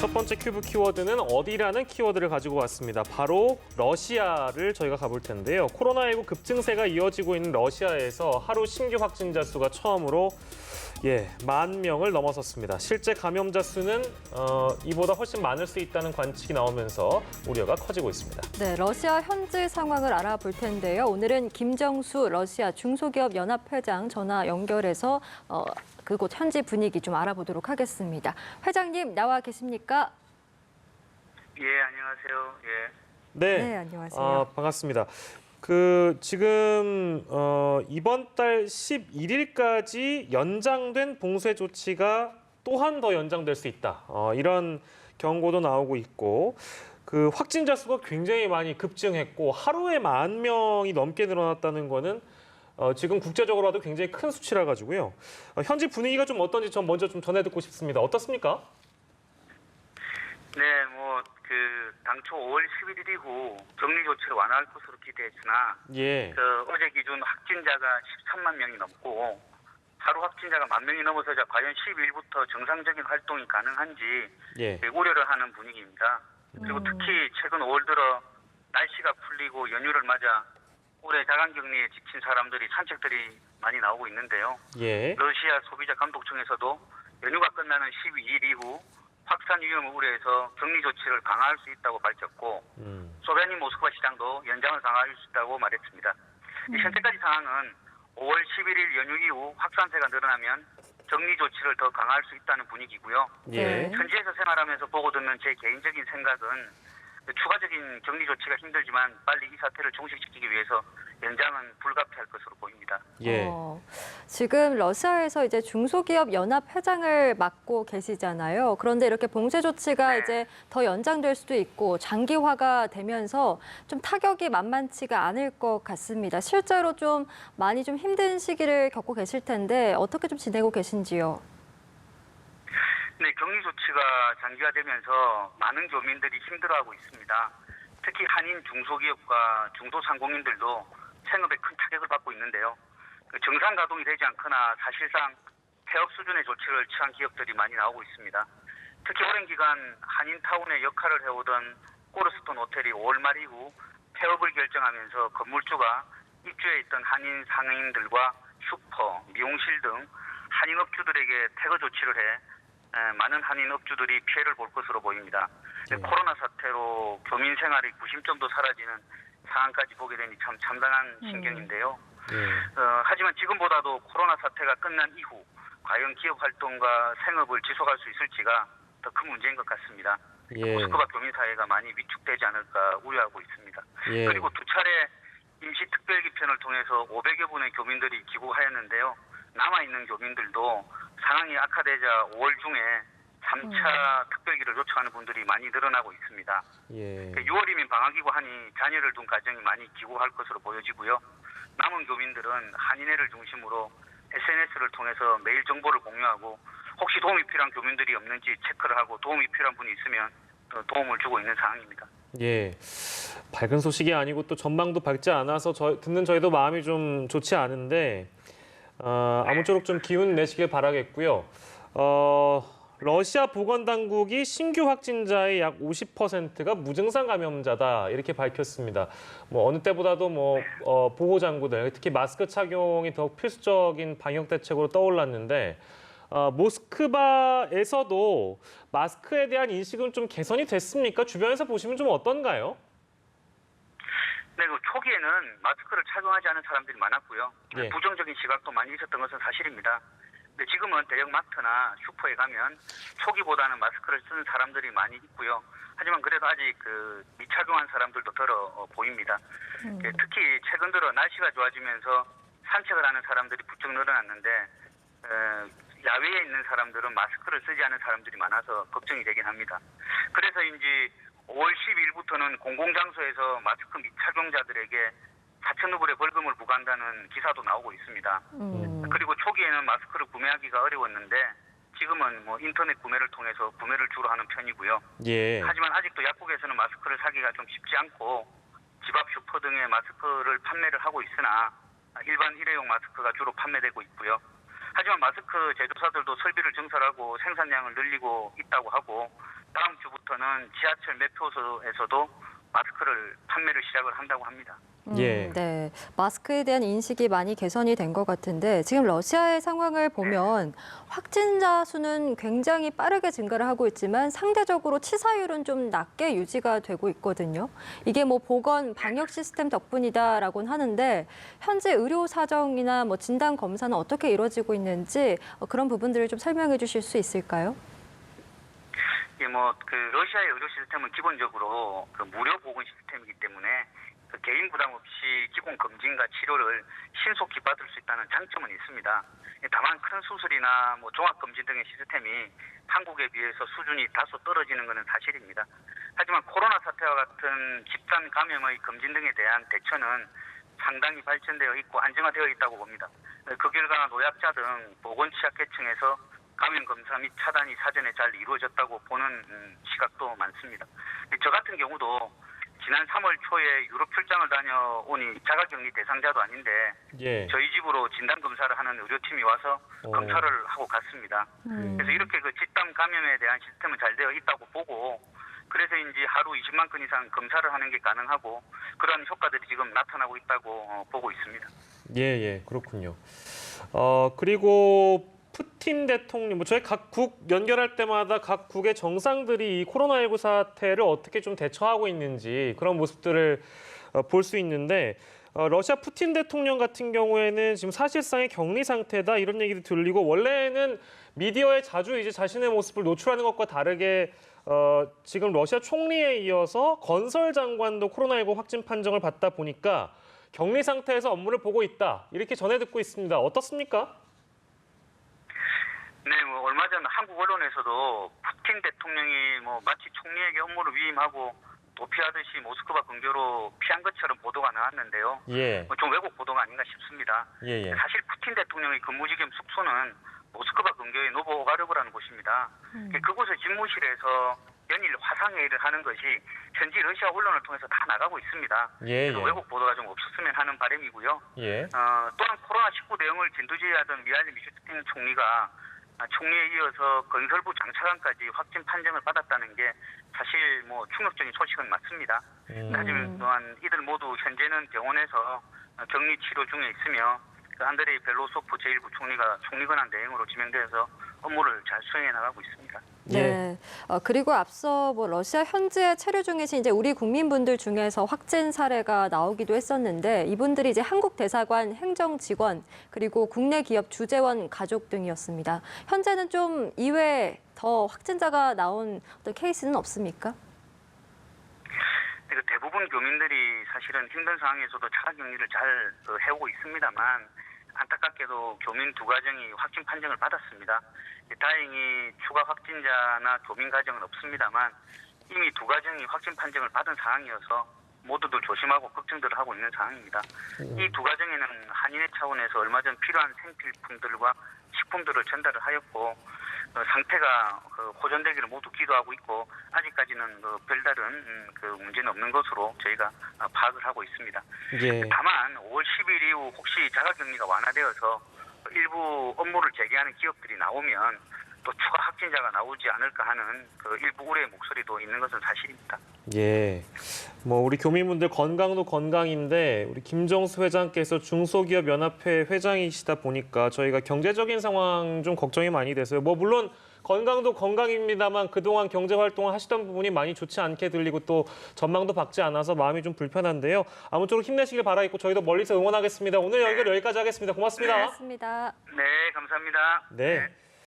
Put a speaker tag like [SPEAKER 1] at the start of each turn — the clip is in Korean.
[SPEAKER 1] 첫 번째 큐브 키워드는 어디라는 키워드를 가지고 왔습니다. 바로 러시아를 저희가 가볼 텐데요. 코로나19 급증세가 이어지고 있는 러시아에서 하루 신규 확진자 수가 처음으로 10,000명을 넘어섰습니다. 실제 감염자 수는 이보다 훨씬 많을 수 있다는 관측이 나오면서 우려가 커지고 있습니다.
[SPEAKER 2] 네, 러시아 현지 상황을 알아볼 텐데요. 오늘은 김정수 러시아 중소기업 연합회장 전화 연결해서 그곳 현지 분위기 좀 알아보도록 하겠습니다. 회장님 나와 계십니까?
[SPEAKER 3] 예, 안녕하세요. 예.
[SPEAKER 2] 네, 안녕하세요.
[SPEAKER 1] 반갑습니다. 지금 이번 달 11일까지 연장된 봉쇄 조치가 또한 더 연장될 수 있다. 이런 경고도 나오고 있고 확진자 수가 굉장히 많이 급증했고 하루에 10,000명이 넘게 늘어났다는 거는 지금 국제적으로 봐도 굉장히 큰 수치라 가지고요. 현지 분위기가 좀 어떤지 먼저 전해 듣고 싶습니다. 어떻습니까?
[SPEAKER 3] 네, 당초 5월 11일 이후 격리 조치를 완화할 것으로 기대했으나
[SPEAKER 1] 예.
[SPEAKER 3] 어제 기준 확진자가 13만 명이 넘고 하루 확진자가 10,000명이 넘어서자 과연 12일부터 정상적인 활동이 가능한지 우려를 하는 분위기입니다. 그리고 특히 최근 5월 들어 날씨가 풀리고 연휴를 맞아 올해 자가격리에 지친 사람들이 산책들이 많이 나오고 있는데요.
[SPEAKER 1] 예.
[SPEAKER 3] 러시아 소비자 감독청에서도 연휴가 끝나는 12일 이후 확산 위험을 우려해서 격리 조치를 강화할 수 있다고 밝혔고 소비아닌 모스크바 시장도 연장을 강화할 수 있다고 말했습니다. 현재까지 상황은 5월 11일 연휴 이후 확산세가 늘어나면 격리 조치를 더 강화할 수 있다는 분위기고요.
[SPEAKER 1] 예.
[SPEAKER 3] 현지에서 생활하면서 보고 듣는 제 개인적인 생각은 추가적인 격리 조치가 힘들지만 빨리 이 사태를 종식시키기 위해서 연장은 불가피할 것으로 보입니다.
[SPEAKER 1] 예.
[SPEAKER 2] 지금 러시아에서 이제 중소기업 연합 회장을 맡고 계시잖아요. 그런데 이렇게 봉쇄 조치가 이제 더 연장될 수도 있고 장기화가 되면서 좀 타격이 만만치가 않을 것 같습니다. 실제로 좀 많이 좀 힘든 시기를 겪고 계실 텐데 어떻게 좀 지내고 계신지요?
[SPEAKER 3] 네, 격리 조치가 장기화되면서 많은 교민들이 힘들어하고 있습니다. 특히 한인 중소기업과 중소상공인들도 생업에 큰 타격을 받고 있는데요. 정상 가동이 되지 않거나 사실상 폐업 수준의 조치를 취한 기업들이 많이 나오고 있습니다. 특히 오랜 기간 한인타운의 역할을 해오던 코르스톤 호텔이 5월 말 이후 폐업을 결정하면서 건물주가 입주해 있던 한인 상인들과 슈퍼, 미용실 등 한인업주들에게 태거 조치를 해 많은 한인업주들이 피해를 볼 것으로 보입니다. 코로나 사태로 교민 생활이 구심점도 사라지는 상황까지 보게 되니 참 참담한 신경인데요. 하지만 지금보다도 코로나 사태가 끝난 이후 과연 기업 활동과 생업을 지속할 수 있을지가 더 큰 문제인 것 같습니다. 모스크바 교민 사회가 많이 위축되지 않을까 우려하고 있습니다. 그리고 두 차례 임시 특별기편을 통해서 500여 분의 교민들이 귀국하였는데요. 남아있는 교민들도 상황이 악화되자 5월 중에 3차 특별기를 요청하는 분들이 많이 늘어나고 있습니다. 6월이면 방학이고 하니 자녀를 둔 가정이 많이 귀국할 것으로 보여지고요. 남은 교민들은 한인회를 중심으로 SNS를 통해서 매일 정보를 공유하고 혹시 도움이 필요한 교민들이 없는지 체크를 하고 도움이 필요한 분이 있으면 도움을 주고 있는 상황입니다.
[SPEAKER 1] 예, 밝은 소식이 아니고 또 전망도 밝지 않아서 듣는 저희도 마음이 좀 좋지 않은데 아무쪼록 좀 기운 내시길 바라겠고요. 러시아 보건당국이 신규 확진자의 약 50%가 무증상 감염자다 이렇게 밝혔습니다. 어느 때보다도 보호장구들, 특히 마스크 착용이 더욱 필수적인 방역 대책으로 떠올랐는데 모스크바에서도 마스크에 대한 인식은 좀 개선이 됐습니까? 주변에서 보시면 좀 어떤가요?
[SPEAKER 3] 네, 초기에는 마스크를 착용하지 않은 사람들이 많았고요. 부정적인 시각도 많이 있었던 것은 사실입니다. 근데 지금은 대형마트나 슈퍼에 가면 초기보다는 마스크를 쓰는 사람들이 많이 있고요. 하지만 그래도 아직 미착용한 사람들도 덜어 보입니다. 특히 최근 들어 날씨가 좋아지면서 산책을 하는 사람들이 부쩍 늘어났는데 야외에 있는 사람들은 마스크를 쓰지 않은 사람들이 많아서 걱정이 되긴 합니다. 그래서인지 5월 12일부터는 공공장소에서 마스크 미착용자들에게 4,000루블의 벌금을 부과한다는 기사도 나오고 있습니다. 그리고 초기에는 마스크를 구매하기가 어려웠는데 지금은 인터넷 구매를 통해서 구매를 주로 하는 편이고요. 하지만 아직도 약국에서는 마스크를 사기가 좀 쉽지 않고 집 앞 슈퍼 등의 마스크를 판매를 하고 있으나 일반 일회용 마스크가 주로 판매되고 있고요. 하지만 마스크 제조사들도 설비를 증설하고 생산량을 늘리고 있다고 하고 다음 주부터는 지하철 매표소에서도 마스크를 판매를 시작을 한다고 합니다.
[SPEAKER 1] 예.
[SPEAKER 2] 네. 마스크에 대한 인식이 많이 개선이 된 것 같은데 지금 러시아의 상황을 보면 확진자 수는 굉장히 빠르게 증가를 하고 있지만 상대적으로 치사율은 좀 낮게 유지가 되고 있거든요. 이게 뭐 보건 방역 시스템 덕분이다라고는 하는데 현재 의료 사정이나 뭐 진단 검사는 어떻게 이루어지고 있는지 그런 부분들을 좀 설명해 주실 수 있을까요?
[SPEAKER 3] 예, 그 러시아의 의료 시스템은 기본적으로 그 무료 보건 시스템이기 때문에 그 개인 부담 없이 기본 검진과 치료를 신속히 받을 수 있다는 장점은 있습니다. 다만 큰 수술이나 뭐 종합 검진 등의 시스템이 한국에 비해서 수준이 다소 떨어지는 것은 사실입니다. 하지만 코로나 사태와 같은 집단 감염의 검진 등에 대한 대처는 상당히 발전되어 있고 안정화되어 있다고 봅니다. 그 결과 노약자 등 보건 취약계층에서 감염 검사 및 차단이 사전에 잘 이루어졌다고 보는 시각도 많습니다. 저 같은 경우도 지난 3월 초에 유럽 출장을 다녀오니 자가격리 대상자도 아닌데
[SPEAKER 1] 예.
[SPEAKER 3] 저희 집으로 진단 검사를 하는 의료팀이 와서 검사를 하고 갔습니다. 그래서 이렇게 그 집단 감염에 대한 시스템은 잘 되어 있다고 보고 그래서인지 하루 20만 건 이상 검사를 하는 게 가능하고 그런 효과들이 지금 나타나고 있다고 보고 있습니다.
[SPEAKER 1] 예, 그렇군요. 그리고 푸틴 대통령, 뭐 저희 각 국 연결할 때마다 각 국의 정상들이 이 코로나19 사태를 어떻게 좀 대처하고 있는지 그런 모습들을 볼 수 있는데 러시아 푸틴 대통령 같은 경우에는 지금 사실상의 격리 상태다 이런 얘기도 들리고 원래는 미디어에 자주 이제 자신의 모습을 노출하는 것과 다르게 지금 러시아 총리에 이어서 건설 장관도 코로나19 확진 판정을 받다 보니까 격리 상태에서 업무를 보고 있다 이렇게 전해 듣고 있습니다. 어떻습니까?
[SPEAKER 3] 네, 얼마 전 한국 언론에서도 푸틴 대통령이 마치 총리에게 업무를 위임하고 도피하듯이 모스크바 근교로 피한 것처럼 보도가 나왔는데요.
[SPEAKER 1] 예.
[SPEAKER 3] 좀 왜곡 보도가 아닌가 싶습니다.
[SPEAKER 1] 예.
[SPEAKER 3] 사실 푸틴 대통령의 근무지겸 숙소는 모스크바 근교의 노보오가르브라는 곳입니다. 그곳의 집무실에서 연일 화상회의를 하는 것이 현지 러시아 언론을 통해서 다 나가고 있습니다.
[SPEAKER 1] 예.
[SPEAKER 3] 그래서 왜곡 보도가 좀 없었으면 하는 바람이고요.
[SPEAKER 1] 예.
[SPEAKER 3] 또한 코로나19 대응을 진두지휘하던 미하일 미슈스틴 총리가 총리에 이어서 건설부 장차관까지 확진 판정을 받았다는 게 사실 충격적인 소식은 맞습니다. 하지만 또한 이들 모두 현재는 병원에서 격리 치료 중에 있으며 그 안드레이 벨로소프 제1부총리가 총리 권한 대행으로 지명되어서 업무를 잘 수행해 나가고 있습니다.
[SPEAKER 2] 네. 그리고 앞서 러시아 현지에 체류 중이신 이제 우리 국민분들 중에서 확진 사례가 나오기도 했었는데 이분들이 이제 한국 대사관 행정 직원 그리고 국내 기업 주재원 가족 등이었습니다. 현재는 좀 이외에 더 확진자가 나온 어떤 케이스는 없습니까?
[SPEAKER 3] 대부분 교민들이 사실은 힘든 상황에서도 자가격리를 잘 해오고 있습니다만 안타깝게도 교민 두 가정이 확진 판정을 받았습니다. 다행히 추가 확진자나 교민 가정은 없습니다만 이미 두 가정이 확진 판정을 받은 상황이어서 모두들 조심하고 걱정들을 하고 있는 상황입니다. 이 두 가정에는 한인회 차원에서 얼마 전 필요한 생필품들과 식품들을 전달을 하였고 상태가 호전되기를 모두 기도하고 있고 아직까지는 별다른 문제는 없는 것으로 저희가 파악을 하고 있습니다.
[SPEAKER 1] 예.
[SPEAKER 3] 다만 5월 10일 이후 혹시 자가격리가 완화되어서 일부 업무를 재개하는 기업들이 나오면 또 추가 확진자가 나오지 않을까 하는 일부 우려의 목소리도 있는 것은 사실입니다.
[SPEAKER 1] 예. 우리 교민분들 건강도 건강인데 우리 김정수 회장께서 중소기업연합회 회장이시다 보니까 저희가 경제적인 상황 좀 걱정이 많이 돼서요. 물론 건강도 건강입니다만 그동안 경제 활동을 하시던 부분이 많이 좋지 않게 들리고 또 전망도 밝지 않아서 마음이 좀 불편한데요. 아무쪼록 힘내시길 바라겠고 저희도 멀리서 응원하겠습니다. 오늘 연결 여기까지 하겠습니다. 고맙습니다.
[SPEAKER 2] 고맙습니다.
[SPEAKER 3] 네, 감사합니다.
[SPEAKER 1] 네.